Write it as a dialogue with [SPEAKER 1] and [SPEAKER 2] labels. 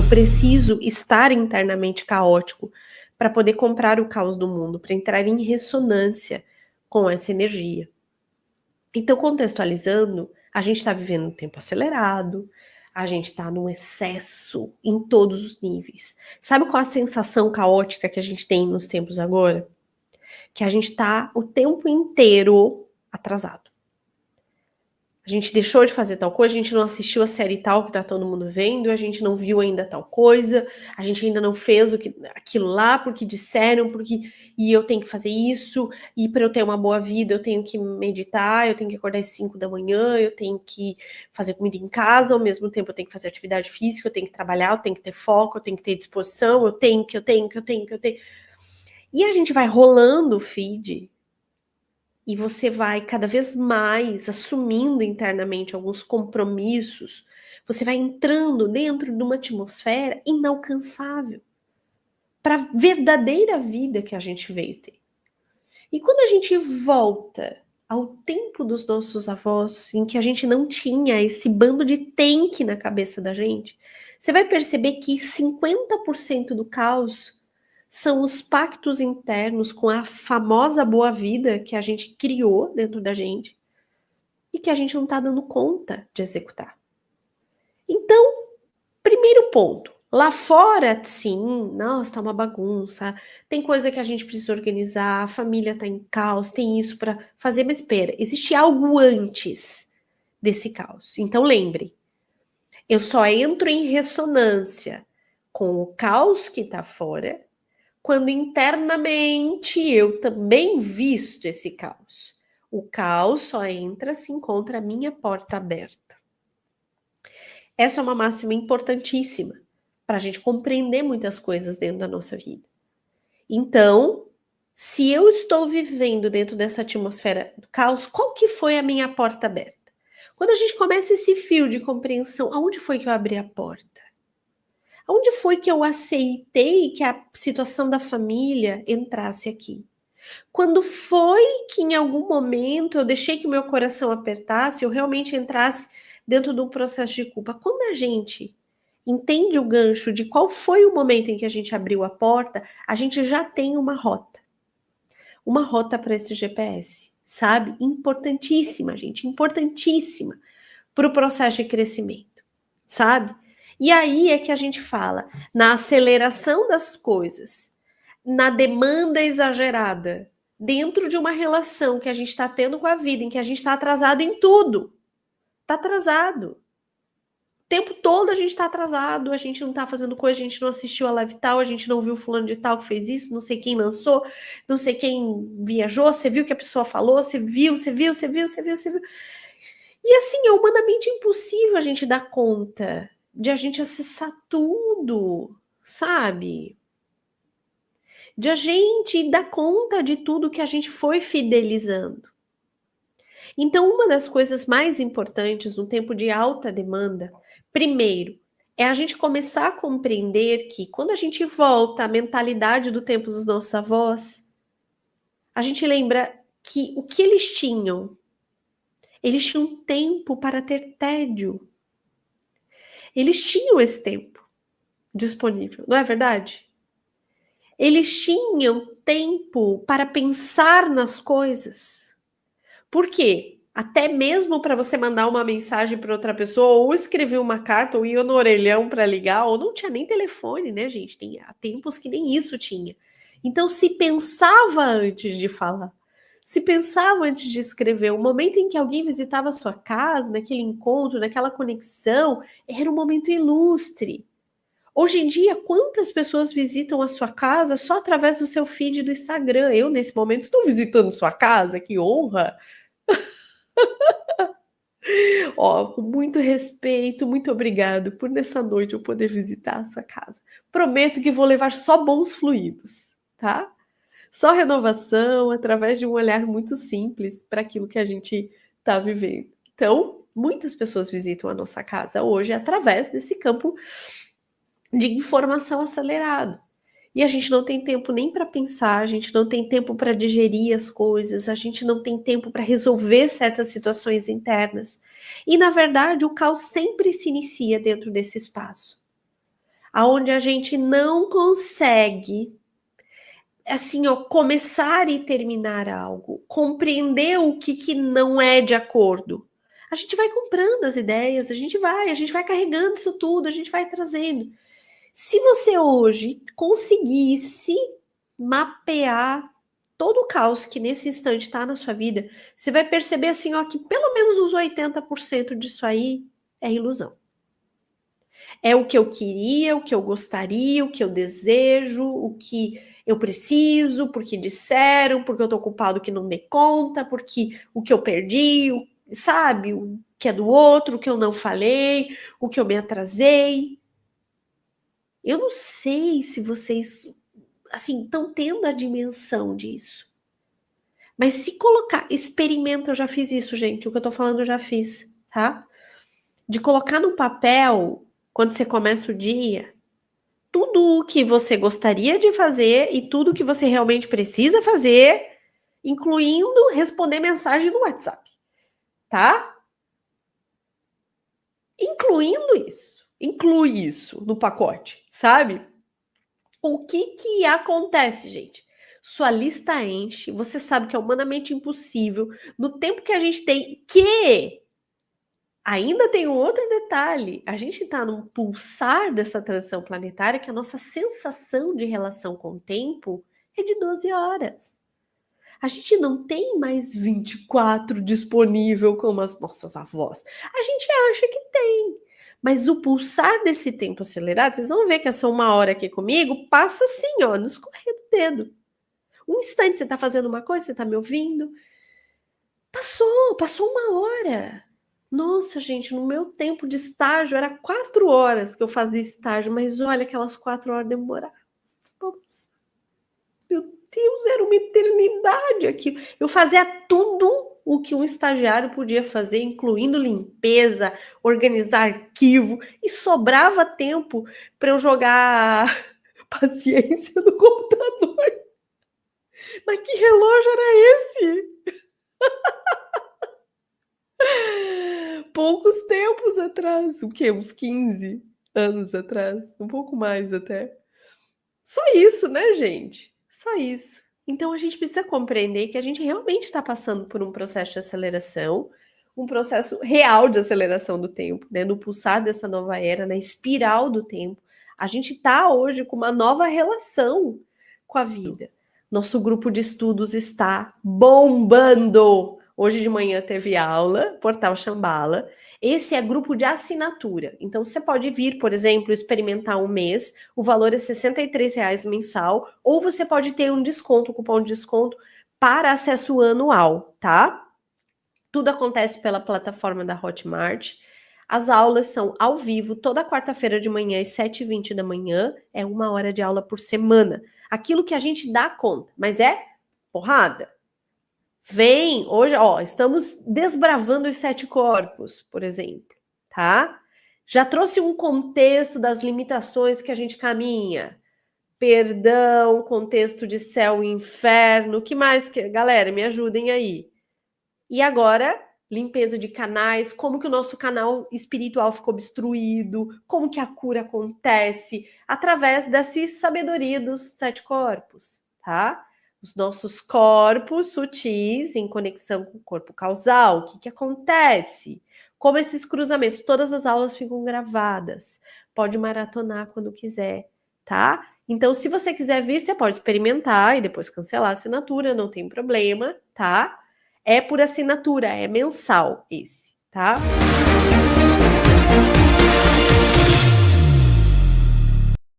[SPEAKER 1] Eu preciso estar internamente caótico para poder comprar o caos do mundo, para entrar em ressonância com essa energia. Então, contextualizando, a gente está vivendo um tempo acelerado, a gente está num excesso em todos os níveis. Sabe qual a sensação caótica que a gente tem nos tempos agora? Que a gente está o tempo inteiro atrasado. A gente deixou de fazer tal coisa, a gente não assistiu a série tal que tá todo mundo vendo, a gente não viu ainda tal coisa, a gente ainda não fez aquilo lá porque disseram, e eu tenho que fazer isso, e para eu ter uma boa vida eu tenho que meditar, eu tenho que acordar às 5 da manhã, eu tenho que fazer comida em casa, ao mesmo tempo eu tenho que fazer atividade física, eu tenho que trabalhar, eu tenho que ter foco, eu tenho que ter disposição, eu tenho. E a gente vai rolando o feed. E você vai cada vez mais assumindo internamente alguns compromissos, você vai entrando dentro de uma atmosfera inalcançável para a verdadeira vida que a gente veio ter. E quando a gente volta ao tempo dos nossos avós, em que a gente não tinha esse bando de tanque na cabeça da gente, você vai perceber que 50% do caos são os pactos internos com a famosa boa vida que a gente criou dentro da gente e que a gente não está dando conta de executar. Então, primeiro ponto, lá fora, sim, nossa, tá uma bagunça, tem coisa que a gente precisa organizar, a família tá em caos, tem isso para fazer, mas espera, existe algo antes desse caos. Então lembre, eu só entro em ressonância com o caos que tá fora quando internamente eu também visto esse caos. O caos só entra se encontra a minha porta aberta. Essa é uma máxima importantíssima para a gente compreender muitas coisas dentro da nossa vida. Então, se eu estou vivendo dentro dessa atmosfera do caos, qual que foi a minha porta aberta? Quando a gente começa esse fio de compreensão, aonde foi que eu abri a porta? Aonde foi que eu aceitei que a situação da família entrasse aqui? Quando foi que em algum momento eu deixei que o meu coração apertasse, eu realmente entrasse dentro de um processo de culpa? Quando a gente entende o gancho de qual foi o momento em que a gente abriu a porta, a gente já tem uma rota. Uma rota para esse GPS, sabe? Importantíssima, gente, importantíssima para o processo de crescimento, sabe? E aí é que a gente fala na aceleração das coisas, na demanda exagerada, dentro de uma relação que a gente está tendo com a vida, em que a gente está atrasado em tudo. Está atrasado. O tempo todo a gente está atrasado, a gente não está fazendo coisa, a gente não assistiu a live tal, a gente não viu fulano de tal que fez isso, não sei quem lançou, não sei quem viajou, você viu o que a pessoa falou, você viu. E assim, é humanamente impossível a gente dar conta de a gente acessar tudo, sabe? De a gente dar conta de tudo que a gente foi fidelizando. Então, uma das coisas mais importantes no tempo de alta demanda, primeiro, é a gente começar a compreender que quando a gente volta à mentalidade do tempo dos nossos avós, a gente lembra que o que eles tinham tempo para ter tédio. Eles tinham esse tempo disponível, não é verdade? Eles tinham tempo para pensar nas coisas. Por quê? Até mesmo para você mandar uma mensagem para outra pessoa, ou escrever uma carta, ou ir no orelhão para ligar, ou não tinha nem telefone, né, gente? Há tempos que nem isso tinha. Então, se pensava antes de falar, se pensava antes de escrever. O momento em que alguém visitava a sua casa, naquele encontro, naquela conexão, era um momento ilustre. Hoje em dia, quantas pessoas visitam a sua casa só através do seu feed do Instagram? Eu, nesse momento, estou visitando sua casa, que honra! Ó, com muito respeito, muito obrigado por nessa noite eu poder visitar a sua casa. Prometo que vou levar só bons fluidos, tá? Só renovação através de um olhar muito simples para aquilo que a gente está vivendo. Então, muitas pessoas visitam a nossa casa hoje através desse campo de informação acelerado. E a gente não tem tempo nem para pensar, a gente não tem tempo para digerir as coisas, a gente não tem tempo para resolver certas situações internas. E, na verdade, o caos sempre se inicia dentro desse espaço. aonde a gente não consegue, assim, ó, começar e terminar algo, compreender o que não é de acordo. A gente vai comprando as ideias, a gente vai carregando isso tudo, a gente vai trazendo. Se você hoje conseguisse mapear todo o caos que nesse instante está na sua vida, você vai perceber assim, ó, que pelo menos uns 80% disso aí é ilusão. É o que eu queria, o que eu gostaria, o que eu desejo, o que eu preciso, porque disseram, porque eu tô ocupado que não dê conta, porque o que eu perdi, sabe, o que é do outro, o que eu não falei, o que eu me atrasei. Eu não sei se vocês, assim, estão tendo a dimensão disso. Mas se colocar, experimenta, eu já fiz isso, gente, o que eu tô falando eu já fiz, tá? De colocar no papel, quando você começa o dia, tudo o que você gostaria de fazer e tudo o que você realmente precisa fazer, incluindo responder mensagem no WhatsApp, tá? Incluindo isso. Inclui isso no pacote, sabe? O que acontece, gente? Sua lista enche, você sabe que é humanamente impossível, no tempo que a gente tem, que ainda tem um outro detalhe, a gente está num pulsar dessa transição planetária que a nossa sensação de relação com o tempo é de 12 horas. A gente não tem mais 24 disponível como as nossas avós. A gente acha que tem. Mas o pulsar desse tempo acelerado, vocês vão ver que essa 1 hora aqui comigo passa assim, ó, no escorrer do dedo. Um instante você está fazendo uma coisa, você está me ouvindo. Passou 1 hora. Nossa, gente, no meu tempo de estágio era 4 horas que eu fazia estágio, mas olha, aquelas 4 horas demoravam. Meu Deus, era uma eternidade aqui. Eu fazia tudo o que um estagiário podia fazer, incluindo limpeza, organizar arquivo, e sobrava tempo para eu jogar paciência no computador. Mas que relógio era esse? Poucos tempos atrás, o quê? Uns 15 anos atrás, um pouco mais até. Só isso, né, gente? Só isso. Então a gente precisa compreender que a gente realmente está passando por um processo de aceleração, um processo real de aceleração do tempo, né? No pulsar dessa nova era, na espiral do tempo. A gente está hoje com uma nova relação com a vida. Nosso grupo de estudos está bombando. Hoje de manhã teve aula, Portal Shambhala. Esse é grupo de assinatura. Então, você pode vir, por exemplo, experimentar um mês. O valor é R$ 63,00 mensal. Ou você pode ter um desconto, um cupom de desconto para acesso anual, tá? Tudo acontece pela plataforma da Hotmart. As aulas são ao vivo, toda quarta-feira de manhã, às 7h20 da manhã. É 1 hora de aula por semana. Aquilo que a gente dá conta, mas é porrada. Vem, hoje, ó, estamos desbravando os 7 corpos, por exemplo, tá? Já trouxe um contexto das limitações que a gente caminha. Perdão, contexto de céu e inferno, que mais? Galera, me ajudem aí. E agora, limpeza de canais, como que o nosso canal espiritual ficou obstruído, como que a cura acontece, através dessa sabedoria dos 7 corpos, tá? Os nossos corpos sutis em conexão com o corpo causal. O que acontece? Como esses cruzamentos, todas as aulas ficam gravadas. Pode maratonar quando quiser, tá? Então, se você quiser vir, você pode experimentar e depois cancelar a assinatura, não tem problema, tá? É por assinatura, é mensal esse, tá?